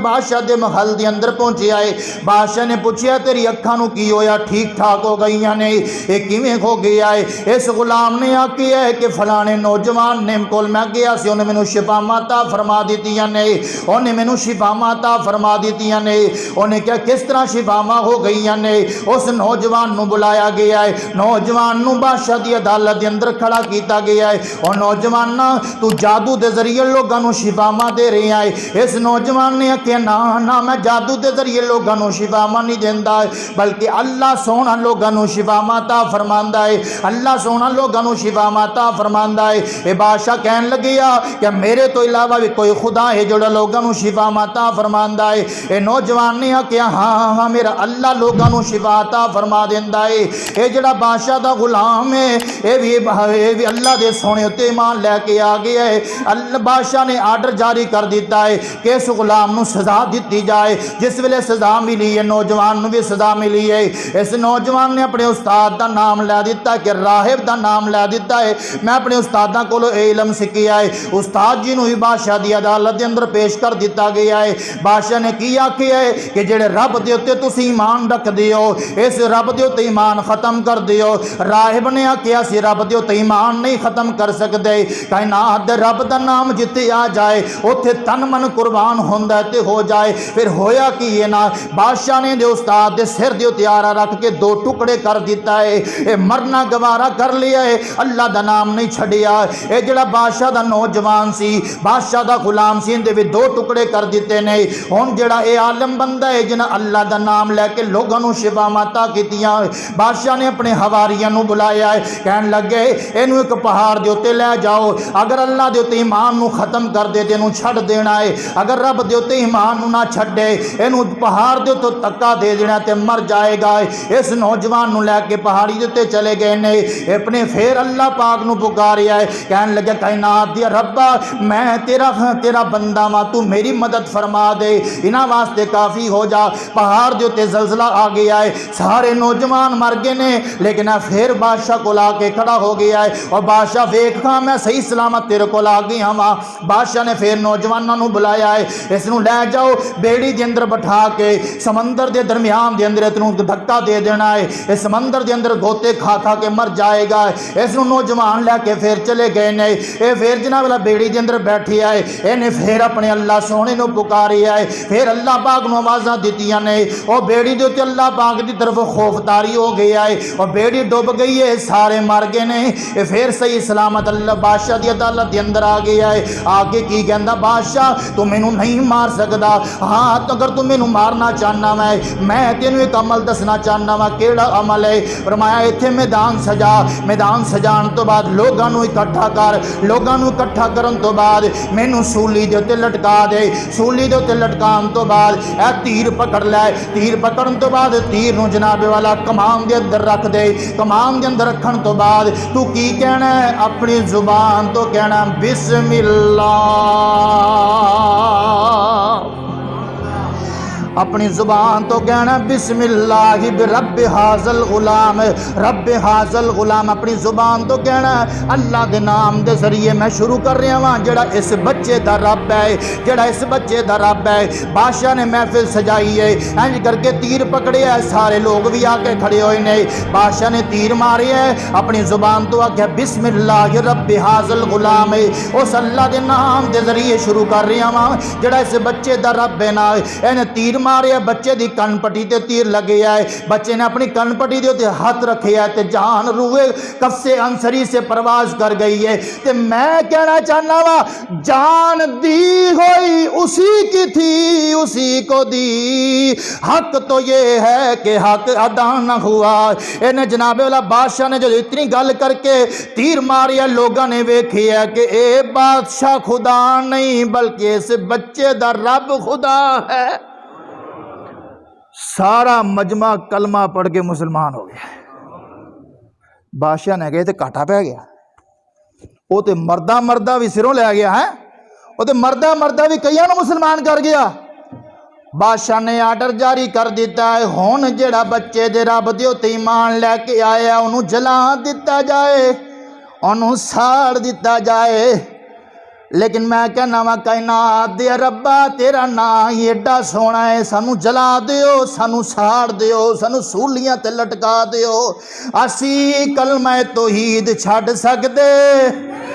بادشاہ دے محل دے اندر پہنچیا ہے بادشاہ نے پوچھیا تیری اکھاں نو کی ہویا ٹھیک ٹھاک ہو گئیاں نے اے کیویں ہو گیا ہے اس غلام نے آکیا ہے کہ فلانے نوجوان نے کول میں گیا سی انہیں مینوں شفا عطا فرما دتیاں نے انہیں مینوں شفا عطا فرما دتیاں نے انہیں کیا کس طرح شفا ہو گئیاں نے اس نوجوان نو بلایا گیا ہے نوجوان نو بادشاہ دی عدالت دے اندر کھڑا کیتا گیا ہے اور نوجوان تو جادو دے ذریعے لوگاں نو شفا دے رہی ہے اس نوجوان نے کہا نا میں جادو دے ذریعے لوگاں نو شفا نہیں دیندا بلکہ اللہ سونا لوگاں نو شفا عطا فرماندا ہے اللہ سونا لوگاں نو شفا عطا فرماندا ہے اے بادشاہ کہن لگیا کہ میرے تو علاوہ بھی کوئی خدا ہے جو لوگاں نو شفا عطا فرماندا ہے اے نوجوان نے کہا ہاں میرا اللہ لوگاں نو شفا عطا فرما دیندا ہے اے جڑا بادشاہ دا غلام ہے اے بھی اللہ دے سونے تے ایمان لے کے آ گیا ہے اللہ بادشاہ نے آرڈر جاری کر دیتا ہے کہ اس غلام نو سزا دیتی جائے جس ویلے سزا ملی ہے نوجوان نو بھی سزا ملی ہے اس نوجوان نے اپنے استاد دا نام لے دیتا کہ راہب دا نام لے دیتا ہے میں اپنے استاداں کولو علم سکھیا ہے استاد جی نو ہی بادشاہ دی عدالت دے اندر پیش کر دیتا گیا ہے بادشاہ نے کی آکھیا ہے کہ جڑے رب دے اوتے تسی ایمان رکھ دیو اس رب دے اوتے ایمان ختم کر دیو راہب نے آکھیا سی رب دے اوتے ایمان نہیں ختم کر سکدے کائنات دے رب دا نام جتے آ جائے اوتھے تن من قربان ہوندا تے ہو جائے پھر ہویا کی یہ نا بادشاہ نے دے استاد دے سر دے اوتے آرا رکھ کے دو ٹکڑے کر دیتا ہے اے مرنا گوارا کر لیا ہے اللہ دا نام نہیں چھڑیا اے جڑا بادشاہ دا نوجوان سی بادشاہ دا غلام سی اندے بھی دو ٹکڑے کر دیتے نے ہن جڑا اے عالم بندہ ہے جنہ اللہ دا نام لے کے لوگاں نو شفا عطا کیتیاں بادشاہ نے اپنے حواریاں نو بلایا ہے کہن لگے اینو ایک پہاڑ دے اوتے لے جاؤ اگر اللہ دے اوتے ایمان نو ختم کر دے تے اینو چھڑ دینا ہے اگر رب دے اوتے ایمان نو نہ چھڈے اینو پہاڑ دے اوتے تکا دے دینا تے مر جائے گا اس نوجوان نو لے کے پہاڑی دے اوتے چلے گئے نے اپنے پھر اللہ پاک نو پکاریا ہے کہن لگے کائنات دی ربا میں تیرا بندہ وا تو میری مدد فرما دے انہاں واسطے کافی ہو جا پہاڑ دے اوتے زلزلہ آ گیا ہے سارے نوجوان مر گئے نے لیکن پھر بادشاہ کو لا کے کھڑا ہو گیا ہے اور بادشاہ ویکھا میں صحیح سلامت تیرے کو لا گیا ہاں بادشاہ نے پھر نوجواناں نو بلایا ہے اس نو لے جاؤ بیڑی دے اندر بٹھا کھا کے سمندر دے درمیان دے اندر اتنوں دھکا دے دینا ہے، اس سمندر دے اندر گوتے کھا کھا کے مر جائے گا۔ اس نو نوجوان لے کے پھر چلے گئے نے، اے پھر جناب والا بیڑی دے اندر بیٹھی آئے، انہیں پھر اپنے اللہ سونے نو پکاری آئے، پھر اللہ پاک نو آوازاں دتیاں نے، اور بیڑی دے تے اللہ پاک دی طرف خوف تاری ہو گیا ہے، اور بیڑی ڈوب گئی ہے، سارے مر گئے نے۔ اے پھر صحیح سلامت اللہ بادشاہ دی عدالت دے اندر آ گیا ہے، آگے کی کہندا بادشاہ تو مینوں نہیں مار سکدا، ہاں تو اگر تو مینوں مارنا چاہنا میں تینوں ایک عمل دسنا چاہنا وا، کیڑا عمل ہے؟ فرمایا ایتھے میدان سجا، میدان سجان تو بعد لوگاں نو اکٹھا کر، لوگاں نو اکٹھا کرن تو بعد مینوں سولی دے تے لٹکا دے، سولی دے تے لٹکان تو بعد اے تیر پکڑ لے، تیر پکڑن تو بعد تیر نو جناب والا کمان دے اندر رکھ دے، کمان دے اندر رکھن تو بعد تو کی کہنا ہے؟ اپنی زبان تو کہنا بسم اللہ، اپنی زبان تو کہنا بسم اللہ برب حاضل غلام، رب حاضل غلام، اپنی زبان تو کہنا اللہ دے نام دے ذریعے میں شروع کر رہا ہاں جڑا اس بچے دا رب ہے، جڑا اس بچے دا رب ہے۔ بادشاہ نے محفل سجائی ہے، انج کر کے تیر پکڑے ہے، سارے لوگ بھی آ کے کھڑے ہوئے نے، بادشاہ نے تیر مارے ہے، اپنی زبان تو آکھیا بسم اللہ رب حاضل غلام، اس اللہ دے نام دے ذریعے شروع کر رہا ہاں جڑا اس بچے دا رب ہے نا۔ انہیں تیر مارے، بچے دی کن پٹی تے تیر لگے آئے، بچے نے اپنی کن پٹی دے ہاتھ رکھے آئے تے جان روئے کف سے انسری سے پرواز کر گئی ہے۔ تے میں کہنا چاہنا وا جان دی ہوئی اسی کی تھی اسی کو دی، حق تو یہ ہے کہ حق ادا نہ ہوا۔ انہیں جناب والا بادشاہ نے جو اتنی گل کر کے تیر ماری ہے، لوگوں نے ویکھی ہے کہ اے بادشاہ خدا نہیں بلکہ اس بچے دا رب خدا ہے۔ سارا مجمع کلمہ پڑھ کے مسلمان ہو گیا۔ بادشاہ نے گئے تے کاٹا پہ گیا، وہ تے مردہ بھی سروں لے گیا ہے، وہ تے مردہ بھی کئیاں نو مسلمان کر گیا۔ بادشاہ نے آرڈر جاری کر دیتا ہے ہون جڑا بچے دے رب دے تے ایمان لے کے آیا انہوں جلا دیتا جائے، انہوں ساڑ دیتا جائے۔ لیکن میں کہنا وا کائنات دے ربا تیرا نام ایڈا سونا ہے، سانو جلا دیو، سانو ساڑ دیو، سانو سولیاں تے لٹکا دیو، اسی کلمہ توحید چھڈ سکدے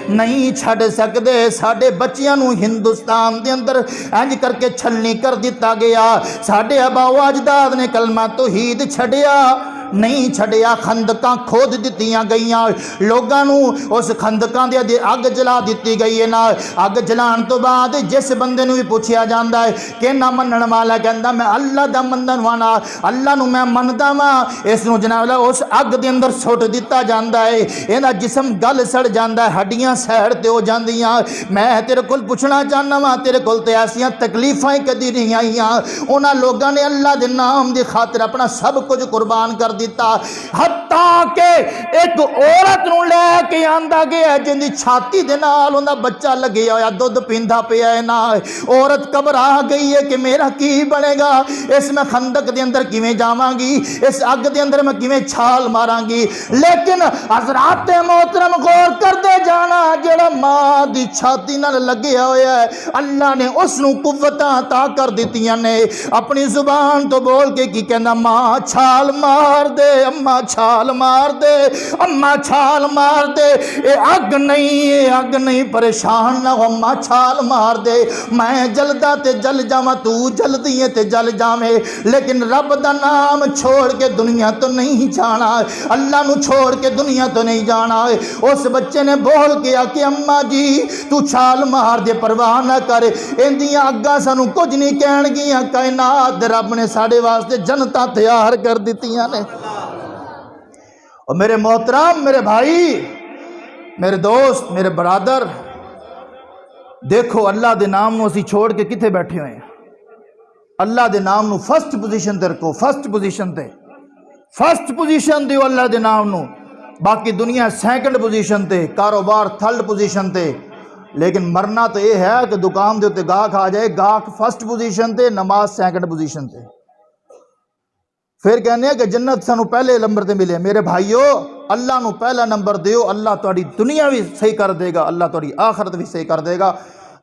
نہیں چھڈ سکدے۔ ساڈے بچیاں نو ہندوستان دے اندر انج کر کے چھلنی کر دیتا گیا، ساڈے آبا و اجداد نے کلمہ توحید چھڈیا نہیں چھڈیا، خندقاں کھود دتیاں گئیاں، لوگاں نو اس خندقاں دے اگ جلا دتی گئی ہے نا۔ اگ جلان تو بعد جس بندے نو بھی پوچھیا جاندا ہے کہ نہ منن والا کہندا میں اللہ دا منن والا، اللہ نو میں مندا واں، اس نو جناب اس اگ دے اندر سٹ دتا جاندا ہے، ایندا جسم گل سڑ جاندا ہے، ہڈیاں سیڑ تے ہو جاندیاں۔ میں تیرے کول پوچھنا چاہنا واں تیرے کول تے ایسیاں تکلیفاں کدی نہیں آئیاں؟ انہاں لوگاں نے اللہ دے نام دی خاطر اپنا سب کچھ قربان کر دیتا، حتیٰ کہ ایک عورت نو لے کے آندا گیا جن دی چھاتی دے نال اوندا بچہ لگیا ہویا دودھ پیندا پیا ہے نا۔ عورت گھبرا گئی ہے کہ میرا کی بنے گا، اس میں خندق دے اندر کیویں جاواں گی، اس اگ دے اندر میں کیویں چھال ماراں گی۔ لیکن حضرات محترم غور کر دے جانا جڑا ماں دی چھاتی نال لگیا ہویا ہے اللہ نے اس نو قوتاں عطا کر دتیاں نے۔ اپنی زبان تو بول کے کی کہندا ماں چھال مار دے، اماں چھال مار دے، اماں چھال مار دے، اے اگ نہیں پریشان نہ ہو، اماں چھال مار دے، میں جلدا تے جل جاواں، تو جلدی ہے تے جل جاویں، لیکن رب دا نام چھوڑ کے دنیا تو نہیں جانا، اللہ نو چھوڑ کے دنیا تو نہیں جانا۔ اس بچے نے بول کے کہ اماں جی تو چھال مار دے، پرواہ نہ کر، اندیاں اگاں سانو کچھ نہیں کہن گیاں، کائنات رب نے ساڈے واسطے جنتاں تیار کر دتیاں نے۔ اور میرے محترم، میرے بھائی، میرے دوست، میرے برادر، دیکھو اللہ دے نام نو اسی چھوڑ کے کتھے بیٹھے ہوئے ہیں؟ اللہ دے نام نو فرسٹ پوزیشن تے رکھو، فرسٹ پوزیشن دیو اللہ دے نام نو، باقی دنیا سیکنڈ پوزیشن تے، کاروبار تھرڈ پوزیشن تے، لیکن مرنا تو یہ ہے کہ دکان دے تے گاہک آ جائے، گاہک فرسٹ پوزیشن تے، نماز سیکنڈ پوزیشن تے، پھر کہنے ہیں کہ جنت سانو پہلے نمبر تے ملے۔ میرے بھائیو اللہ نو پہلا نمبر دیو، اللہ تہاڈی دنیا بھی صحیح کر دے گا، اللہ تہاڈی آخرت بھی صحیح کر دے گا۔